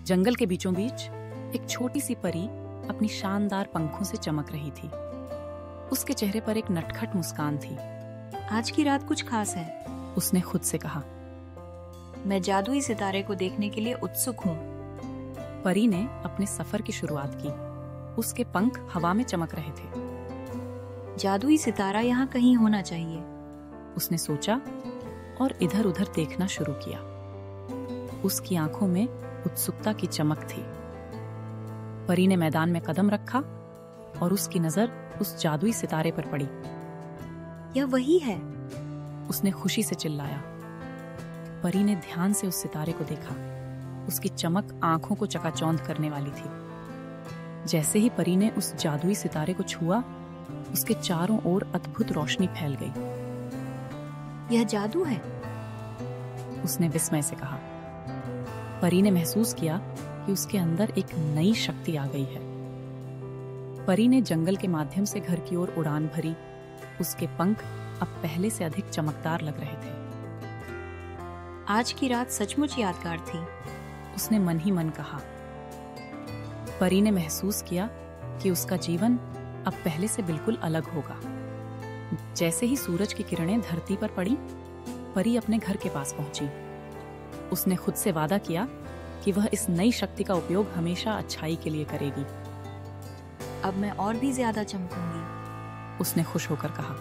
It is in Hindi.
जंगल के बीचों बीच एक छोटी सी परी अपनी शानदार पंखों से चमक रही थी। उसके चेहरे पर एक नटखट मुस्कान थी। आज की रात कुछ खास है, उसने खुद से कहा। मैं जादुई सितारे को देखने के लिए उत्सुक हूँ। परी ने अपने सफर की शुरुआत की। उसके पंख हवा में चमक रहे थे। जादुई सितारा यहाँ कहीं होना चाहिए, उसने सोचा और इधर उधर देखना शुरू किया। उसकी आंखों में उत्सुकता की चमक थी। परी ने मैदान में कदम रखा और उसकी नजर उस जादुई सितारे पर पड़ी। यह वही है, उसने खुशी से चिल्लाया। परी ने ध्यान से उस सितारे को देखा। उसकी चमक आंखों को चकाचौंध करने वाली थी। जैसे ही परी ने उस जादुई सितारे को छुआ, उसके चारों ओर अद्भुत रोशनी फैल गई। यह जादू है, उसने विस्मय से कहा। परी ने महसूस किया कि उसके अंदर एक नई शक्ति आ गई है। परी ने जंगल के माध्यम से घर की ओर उड़ान भरी। उसके पंख अब पहले से अधिक चमकदार लग रहे थे। आज की रात सचमुच यादगार थी, उसने मन ही मन कहा। परी ने महसूस किया कि उसका जीवन अब पहले से बिल्कुल अलग होगा। जैसे ही सूरज की किरणें धरती पर पड़ी, परी अपने घर के पास पहुंची। उसने खुद से वादा किया कि वह इस नई शक्ति का उपयोग हमेशा अच्छाई के लिए करेगी। अब मैं और भी ज्यादा चमकूंगी, उसने खुश होकर कहा।